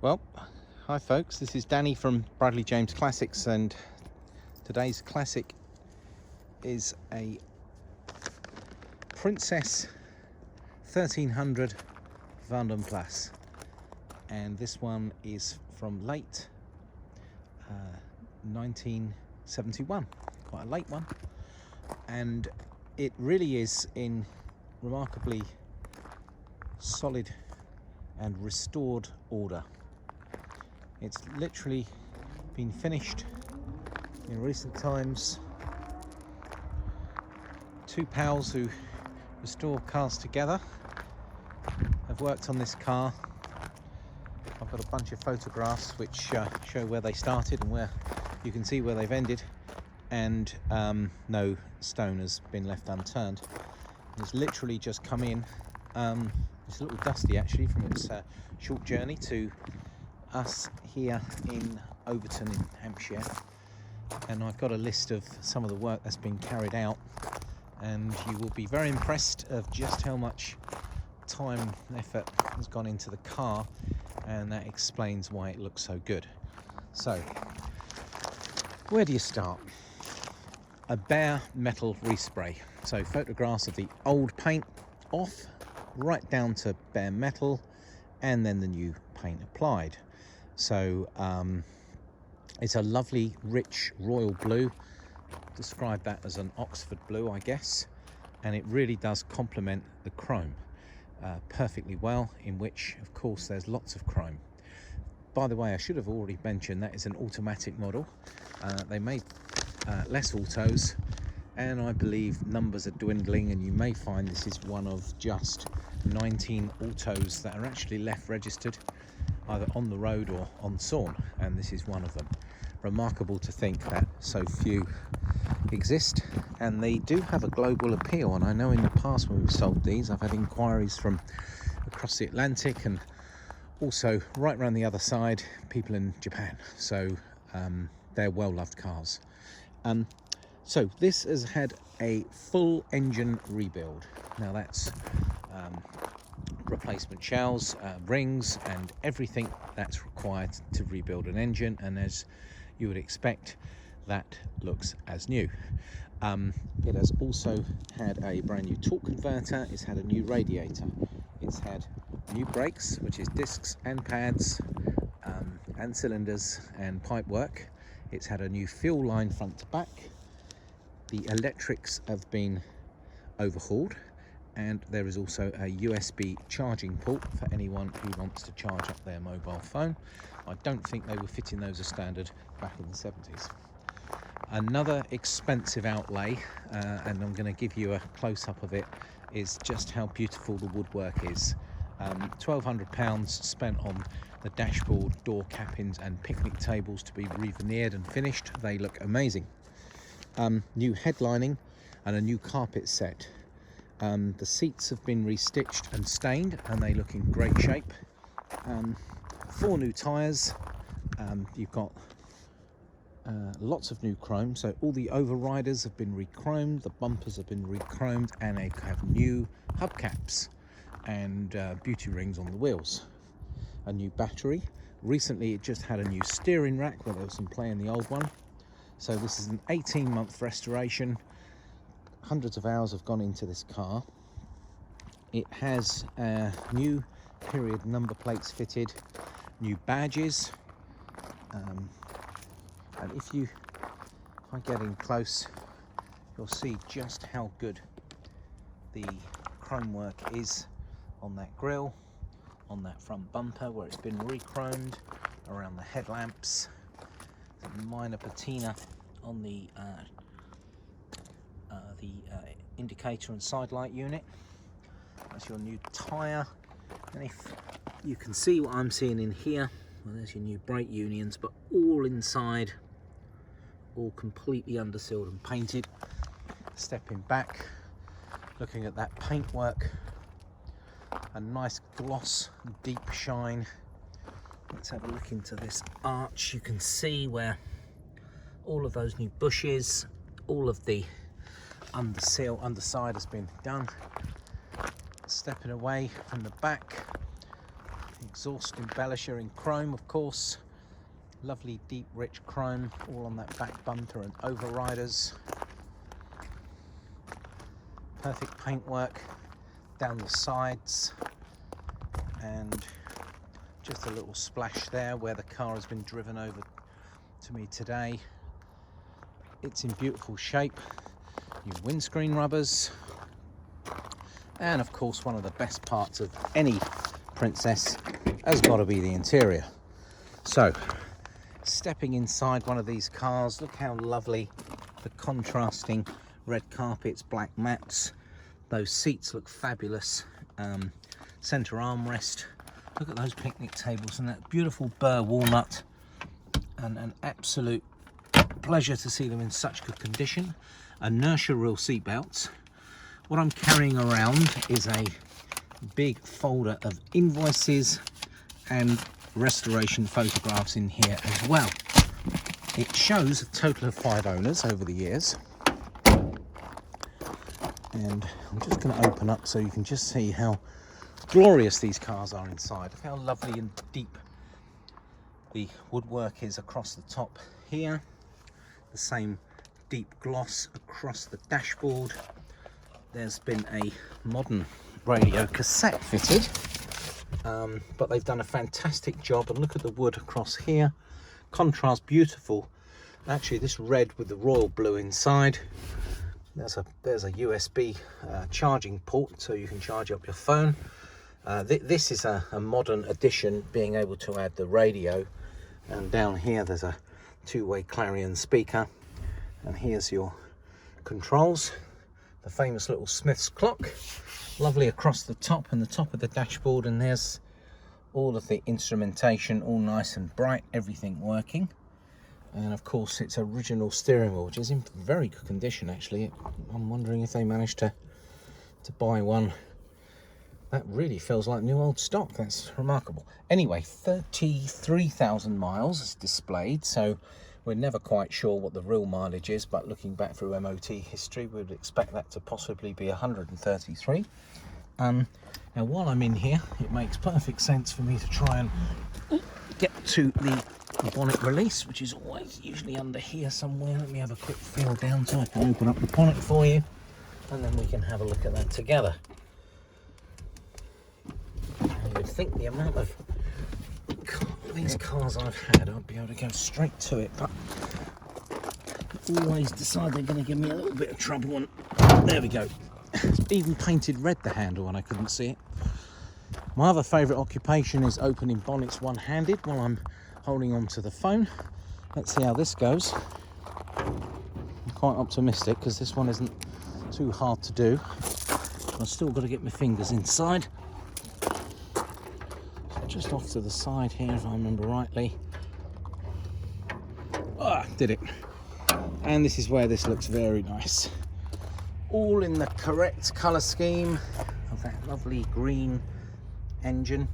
Well, hi folks, this is Danny from Bradley James Classics, and today's classic is a Princess 1300 Vanden Plas, and this one is from late 1971, quite a late one, and it really is in remarkably solid and restored order. It's literally been finished in recent times. Two pals who restore cars together have worked on this car. I've got a bunch of photographs which show where they started and where you can see where they've ended, and no stone has been left unturned. It's literally just come in. It's a little dusty actually from its short journey to us here in Overton in Hampshire, and I've got a list of some of the work that's been carried out, and you will be very impressed of just how much time and effort has gone into the car, and that explains why it looks so good. So where do you start? A bare metal respray, so photographs of the old paint off right down to bare metal, and then the new paint applied. So it's a lovely rich royal blue. Describe that as an Oxford blue, I guess, and it really does complement the chrome perfectly well, in which of course there's lots of chrome. By the way, I should have already mentioned that is an automatic model. They made less autos, and I believe numbers are dwindling, and you may find this is one of just 19 autos that are actually left registered either on the road or on sawn, and this is one of them. Remarkable to think that so few exist, and they do have a global appeal. And I know in the past when we've sold these, I've had inquiries from across the Atlantic and also right around the other side, people in Japan. So they're well-loved cars. So this has had a full engine rebuild. Now that's replacement shells, rings, and everything that's required to rebuild an engine, and as you would expect, that looks as new. It has also had a brand new torque converter, it's had a new radiator, it's had new brakes, which is discs and pads, and cylinders and pipe work. It's had a new fuel line front to back. The electrics have been overhauled, and there is also a USB charging port for anyone who wants to charge up their mobile phone. I don't think they were fitting those as standard back in the 70s. Another expensive outlay, and I'm going to give you a close-up of it, is just how beautiful the woodwork is. £1,200 spent on the dashboard, door cappings and picnic tables to be re-veneered and finished. They look amazing. New headlining and a new carpet set. The seats have been restitched and stained, and they look in great shape. 4 new tyres. You've got lots of new chrome, so all the overriders have been re-chromed, the bumpers have been re-chromed, and they have new hubcaps and beauty rings on the wheels. A new battery. Recently it just had a new steering rack where there was some play in the old one. So this is an 18-month restoration. Hundreds of hours have gone into this car. It has new period number plates fitted, new badges, and if I get in close, you'll see just how good the chrome work is on that grille, on that front bumper where it's been re-chromed, around the headlamps. A minor patina on the indicator and side light unit. That's your new tyre, and if you can see what I'm seeing in here, well, there's your new brake unions, but all inside, all completely undersealed and painted. Stepping back, looking at that paintwork, a nice gloss, deep shine. Let's have a look into this arch. You can see where all of those new bushes, all of the underside has been done. Stepping away from the back, you can exhaust embellisher in chrome, of course. Lovely deep rich chrome all on that back bumper and overriders. Perfect paintwork down the sides, and just a little splash there where the car has been driven over to me today. It's in beautiful shape. Your windscreen rubbers, and of course one of the best parts of any Princess has got to be the interior. So stepping inside one of these cars, look how lovely the contrasting red carpets, black mats. Those seats look fabulous. Center armrest. Look at those picnic tables and that beautiful burr walnut, and an absolute pleasure to see them in such good condition. Inertia reel seat belts. What I'm carrying around is a big folder of invoices and restoration photographs in here as well. It shows a total of 5 owners over the years, and I'm just going to open up so you can just see how glorious these cars are inside. Look how lovely and deep the woodwork is across the top here. The same deep gloss across the dashboard. There's been a modern radio cassette fitted, but they've done a fantastic job. And look at the wood across here, contrast beautiful. Actually, this red with the royal blue inside. There's a USB charging port so you can charge up your phone. This is a modern addition, being able to add the radio. And down here there's a two-way clarion speaker, and here's your controls. The famous little Smith's clock, lovely across the top and the top of the dashboard, and there's all of the instrumentation, all nice and bright, everything working. And of course its original steering wheel, which is in very good condition actually. I'm wondering if they managed to buy one that really feels like new old stock. That's remarkable. Anyway, 33,000 miles is displayed, so we're never quite sure what the real mileage is, but looking back through MOT history, we would expect that to possibly be 133. Now while I'm in here, it makes perfect sense for me to try and get to the bonnet release, which is always usually under here somewhere. Let me have a quick feel down so I can open up the bonnet for you, and then we can have a look at that together. You would think the amount of these cars I've had, I'd be able to go straight to it, but I always decide they're going to give me a little bit of trouble. And there we go. It's even painted red, the handle, and I couldn't see it. My other favourite occupation is opening bonnets one-handed while I'm holding on to the phone. Let's see how this goes. I'm quite optimistic because this one isn't too hard to do. I've still got to get my fingers inside. So just off to the side here, if I remember rightly. Did it. And this is where this looks very nice. All in the correct colour scheme of that lovely green engine.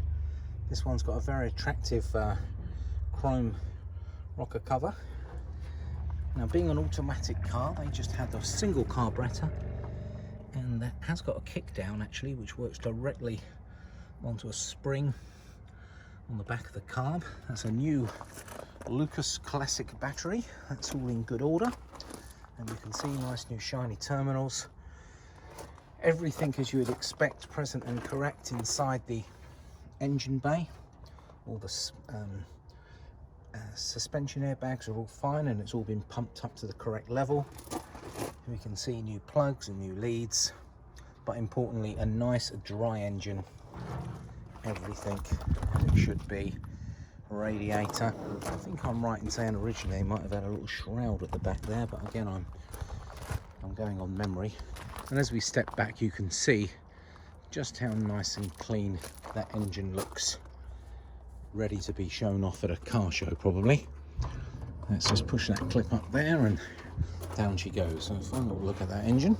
This one's got a very attractive chrome rocker cover. Now, being an automatic car, they just had a single carburetor, and that has got a kick down actually, which works directly onto a spring on the back of the carb. That's a new Lucas Classic battery. That's all in good order, and you can see nice new shiny terminals. Everything as you would expect, present and correct inside the engine bay. All the suspension airbags are all fine, and it's all been pumped up to the correct level. We can see new plugs and new leads, but importantly a nice dry engine. Everything as it should be. Radiator, I think I'm right in saying originally it might have had a little shroud at the back there, but again I'm going on memory. And as we step back, you can see just how nice and clean that engine looks, ready to be shown off at a car show probably. Let's just push that clip up there and down she goes. So final look at that engine.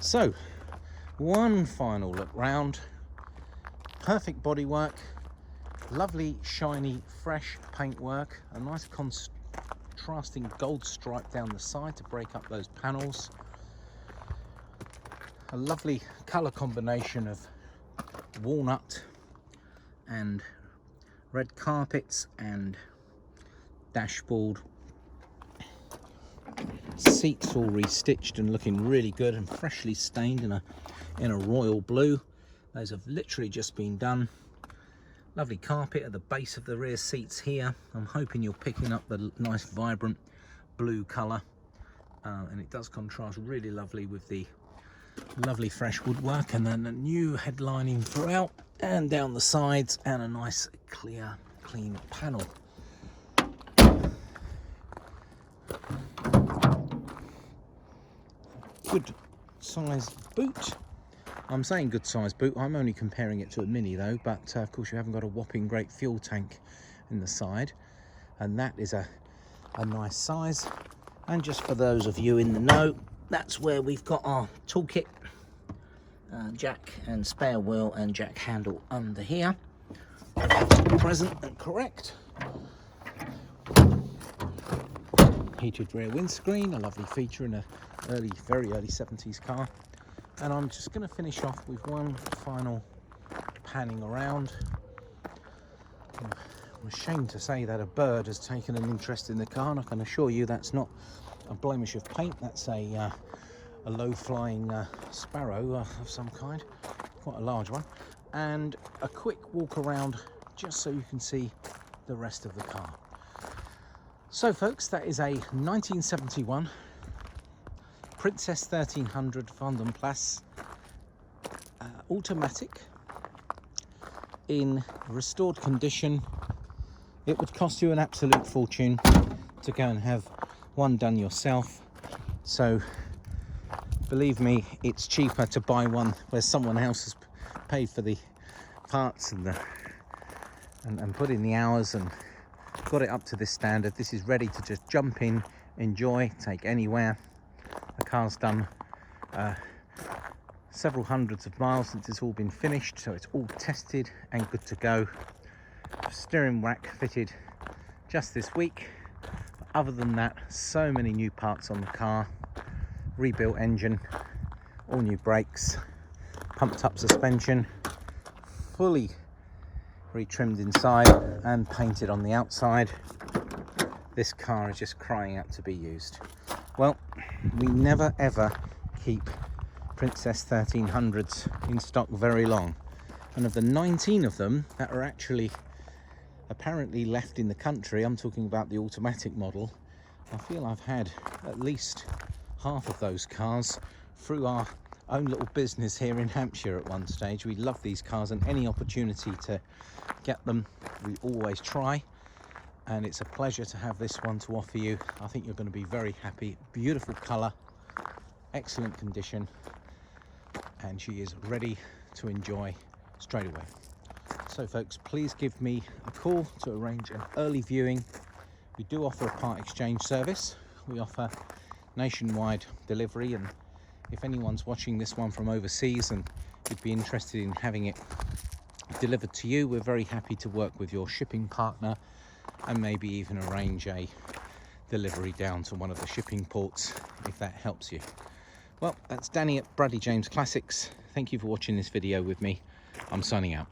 So one final look round. Perfect bodywork, lovely shiny fresh paintwork, a nice contrasting gold stripe down the side to break up those panels, a lovely colour combination of walnut and red carpets and dashboard. Seats all restitched and looking really good and freshly stained in a royal blue. Those have literally just been done. Lovely carpet at the base of the rear seats here. I'm hoping you're picking up the nice vibrant blue colour, and it does contrast really lovely with the lovely fresh woodwork, and then a new headlining throughout and down the sides, and a nice clear clean panel. Good size boot. I'm saying good size boot, I'm only comparing it to a Mini though, but of course you haven't got a whopping great fuel tank in the side, and that is a nice size. And just for those of you in the know, that's where we've got our toolkit, jack and spare wheel and jack handle under here, present and correct. Heated rear windscreen, a lovely feature in a very early 70s car. And I'm just going to finish off with one final panning around. I'm ashamed to say that a bird has taken an interest in the car, and I can assure you that's not a blemish of paint. That's a low-flying sparrow of some kind, quite a large one. And a quick walk around just so you can see the rest of the car. So folks, that is a 1971 Princess 1300 Vanden Plas automatic in restored condition. It would cost you an absolute fortune to go and have one done yourself, so believe me, it's cheaper to buy one where someone else has paid for the parts and put in the hours and got it up to this standard. This is ready to just jump in, enjoy, take anywhere. The car's done several hundreds of miles since it's all been finished, so it's all tested and good to go. Steering rack fitted just this week. But other than that, so many new parts on the car. Rebuilt engine, all new brakes, pumped up suspension, fully retrimmed inside and painted on the outside. This car is just crying out to be used. Well, we never ever keep Princess 1300s in stock very long, and of the 19 of them that are actually apparently left in the country, I'm talking about the automatic model, I feel I've had at least half of those cars through our own little business here in Hampshire at one stage. We love these cars, and any opportunity to get them we always try, and it's a pleasure to have this one to offer you. I think you're going to be very happy. Beautiful colour, excellent condition, and she is ready to enjoy straight away. So folks, please give me a call to arrange an early viewing. We do offer a part exchange service. We offer nationwide delivery, and if anyone's watching this one from overseas and you'd be interested in having it delivered to you, we're very happy to work with your shipping partner and maybe even arrange a delivery down to one of the shipping ports if that helps you. Well, that's Danny at Bradley James Classics. Thank you for watching this video with me. I'm signing out.